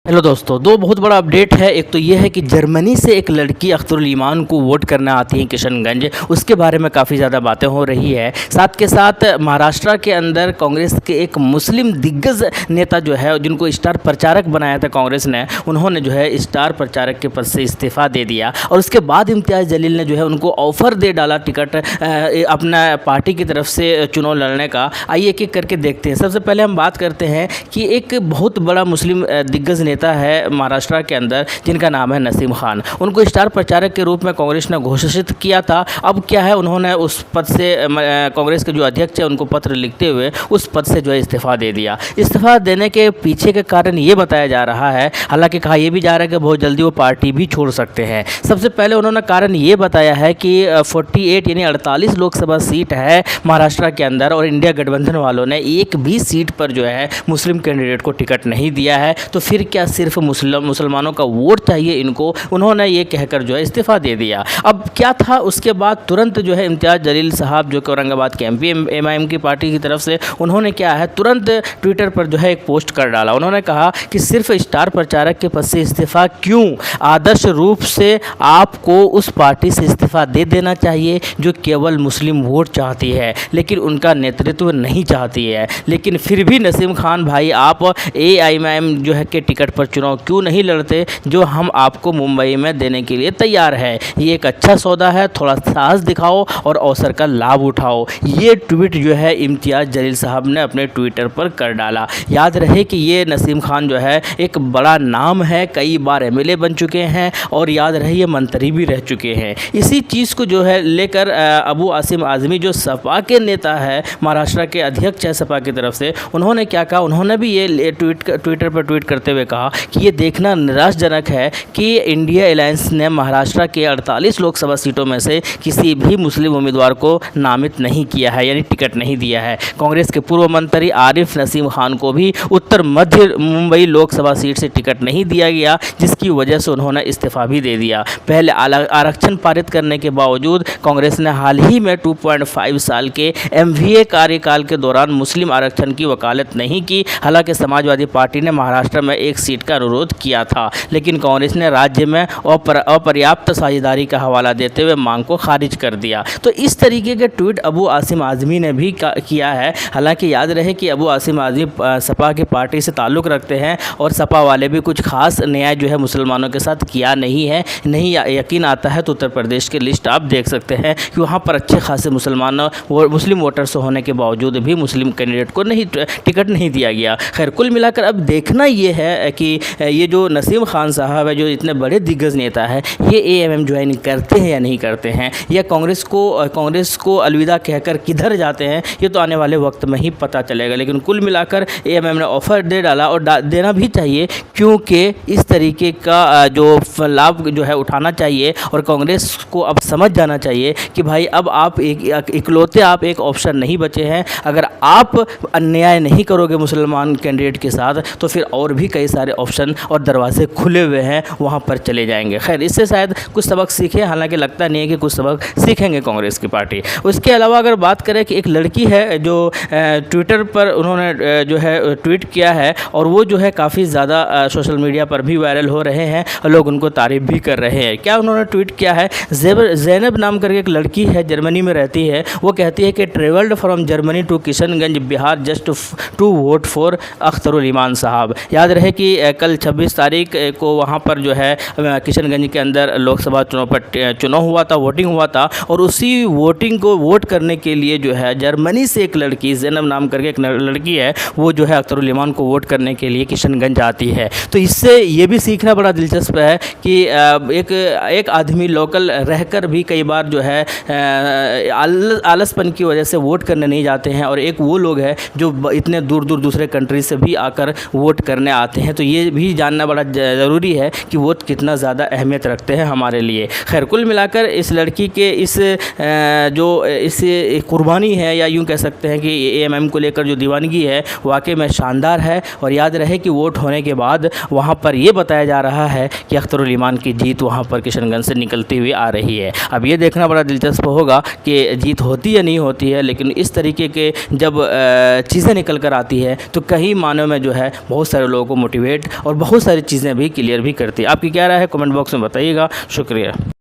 Hello दोस्तों, दो बहुत बड़ा अपडेट है। एक तो ये है कि जर्मनी से एक लड़की अख्तरुल ईमान को वोट करने आती है किशनगंज, उसके बारे में काफ़ी ज़्यादा बातें हो रही है। साथ के साथ महाराष्ट्र के अंदर कांग्रेस के एक मुस्लिम दिग्गज नेता जो है, जिनको स्टार प्रचारक बनाया था कांग्रेस ने, उन्होंने जो है स्टार प्रचारक के पद से इस्तीफ़ा दे दिया। और उसके बाद इम्तियाज़ जलील ने जो है उनको ऑफ़र दे डाला टिकट अपना पार्टी की तरफ से चुनाव लड़ने का। आइए एक एक करके देखते हैं। सबसे पहले हम बात करते हैं कि एक बहुत बड़ा मुस्लिम दिग्गज नेता है महाराष्ट्र के अंदर, जिनका नाम है नसीम खान। उनको स्टार प्रचारक के रूप में कांग्रेस ने घोषित किया था। अब क्या है, उन्होंने उस पद से कांग्रेस के जो अध्यक्ष है उनको पत्र लिखते हुए उस पद से जो है इस्तीफ़ा दे दिया। इस्तीफ़ा देने के पीछे के कारण ये बताया जा रहा है, हालांकि कहा यह भी जा रहा है कि बहुत जल्दी वो पार्टी भी छोड़ सकते हैं। सबसे पहले उन्होंने कारण ये बताया है कि 48 यानी 48 लोकसभा सीट है महाराष्ट्र के अंदर, और इंडिया गठबंधन वालों ने एक भी सीट पर जो है मुस्लिम कैंडिडेट को टिकट नहीं दिया है। तो फिर क्या सिर्फ मुसलमानों का वोट चाहिए इनको? उन्होंने ये कहकर जो है इस्तीफ़ा दे दिया। अब क्या था उसके बाद, तुरंत जो है इम्तियाज़ जलील साहब जो कि औरंगाबाद के एमपी एमआईएम की पार्टी की तरफ से, उन्होंने क्या है तुरंत ट्विटर पर जो है एक पोस्ट कर डाला। उन्होंने कहा कि सिर्फ स्टार प्रचारक के पद से इस्तीफ़ा क्यों, आदर्श रूप से आपको उस पार्टी से इस्तीफ़ा दे देना चाहिए जो केवल मुस्लिम वोट चाहती है लेकिन उनका नेतृत्व नहीं चाहती है। लेकिन फिर भी नसीम खान भाई, आप एआईएमआईएम जो है के टिकट पर चुनाव क्यों नहीं लड़ते, जो हम आपको मुंबई में देने के लिए तैयार है। ये एक अच्छा सौदा है, थोड़ा साहस दिखाओ और अवसर का लाभ उठाओ। ये ट्वीट जो है इम्तियाज़ जलील साहब ने अपने ट्विटर पर कर डाला। याद रहे कि ये नसीम खान जो है एक बड़ा नाम है, कई बार एमएलए बन चुके हैं और याद रहे ये मंत्री भी रह चुके हैं। इसी चीज़ को जो है लेकर अबू आसिम आज़मी जो सपा के नेता है, महाराष्ट्र के अध्यक्ष है सपा की तरफ से, उन्होंने क्या कहा, उन्होंने भी ये ट्विटर पर ट्वीट करते हुए कहा कि ये देखना निराशजनक है कि इंडिया अलायंस ने महाराष्ट्र के 48 लोकसभा सीटों में से किसी भी मुस्लिम उम्मीदवार को नामित नहीं किया है, यानी टिकट नहीं दिया है। कांग्रेस के पूर्व मंत्री आरिफ नसीम खान को भी उत्तर मध्य मुंबई लोकसभा सीट से टिकट नहीं दिया गया, जिसकी वजह से उन्होंने इस्तीफा भी दे दिया। पहले आरक्षण पारित करने के बावजूद कांग्रेस ने हाल ही में 2.5 साल के एमवीए कार्यकाल के दौरान मुस्लिम आरक्षण की वकालत नहीं की। हालांकि समाजवादी पार्टी ने महाराष्ट्र में एक सीट का अनुरोध किया था, लेकिन कांग्रेस ने राज्य में अपर्याप्त साझेदारी का हवाला देते हुए मांग को खारिज कर दिया। तो इस तरीके के ट्वीट अबू आसिम आज़मी ने भी किया है। हालांकि याद रहे कि अबू आसिम आज़मी सपा की पार्टी से ताल्लुक़ रखते हैं और सपा वाले भी कुछ खास न्याय जो है मुसलमानों के साथ किया नहीं है। नहीं यकीन आता है तो उत्तर प्रदेश की लिस्ट आप देख सकते हैं कि वहाँ पर अच्छे खासे मुस्लिम वोटर्स होने के बावजूद भी मुस्लिम कैंडिडेट को टिकट नहीं दिया गया। खैर, कुल मिलाकर अब देखना ये है कि ये जो नसीम खान साहब है, जो इतने बड़े दिग्गज नेता है, ये एएमएम ज्वाइन करते हैं या नहीं करते हैं, या कांग्रेस को अलविदा कहकर किधर जाते हैं, ये तो आने वाले वक्त में ही पता चलेगा। लेकिन कुल मिलाकर एएमएम ने ऑफर दे डाला और देना भी चाहिए, क्योंकि इस तरीके का जो लाभ जो है उठाना चाहिए और कांग्रेस को अब समझ जाना चाहिए कि भाई अब आप इकलौते आप एक ऑप्शन नहीं बचे हैं। अगर आप अन्याय नहीं करोगे मुसलमान कैंडिडेट के साथ तो फिर और भी कई सारे ऑप्शन और दरवाजे खुले हुए हैं, वहाँ पर चले जाएंगे। खैर, इससे शायद कुछ सबक सीखे, हालांकि लगता नहीं है कि कुछ सबक सीखेंगे कांग्रेस की पार्टी। उसके अलावा अगर बात करें कि एक लड़की है जो ट्विटर पर उन्होंने जो है ट्वीट किया है, और वो जो है काफ़ी ज़्यादा सोशल मीडिया पर भी वायरल हो रहे हैं और लोग उनको तारीफ़ भी कर रहे हैं। क्या उन्होंने ट्वीट किया है, ज़ैनब नाम करके एक लड़की है, जर्मनी में रहती है। वो कहती है कि travelled from Germany to Kishanganj Bihar just to vote for Akhtarul Iman साहब। याद रहे कि कल 26 तारीख को वहाँ पर जो है किशनगंज के अंदर लोकसभा चुनाव हुआ था, वोटिंग हुआ था, और उसी वोटिंग को वोट करने के लिए जो है जर्मनी से एक लड़की, ज़ैनब नाम करके एक लड़की है, वो जो है अख्तरुल ईमान को वोट करने के लिए किशनगंज आती है। तो इससे ये भी सीखना बड़ा दिलचस्प है कि एक आदमी लोकल रहकर भी कई बार जो है आलसपन की वजह से वोट करने नहीं जाते हैं, और एक वो लोग हैं जो इतने दूर दूर दूसरे कंट्री से भी आकर वोट करने आते हैं। तो ये भी जानना बड़ा ज़रूरी है कि वोट कितना ज़्यादा अहमियत रखते हैं हमारे लिए। खैर, कुल मिलाकर इस लड़की के इस कुर्बानी है, या यूँ कह सकते हैं कि एएमएम को लेकर जो दीवानगी है, वाकई में शानदार है। और याद रहे कि वोट होने के बाद वहाँ पर ये बताया जा रहा है कि अख्तरुल ईमान की जीत वहाँ पर किशनगंज से निकलती हुई आ रही है। अब ये देखना बड़ा दिलचस्प होगा कि जीत होती या नहीं होती है, लेकिन इस तरीके के जब चीज़ें निकल कर आती है तो कई मानों में जो है बहुत सारे लोगों को मोटिवेट अपडेट और बहुत सारी चीज़ें भी क्लियर भी करती है। आपकी क्या राय है कमेंट बॉक्स में बताइएगा। शुक्रिया।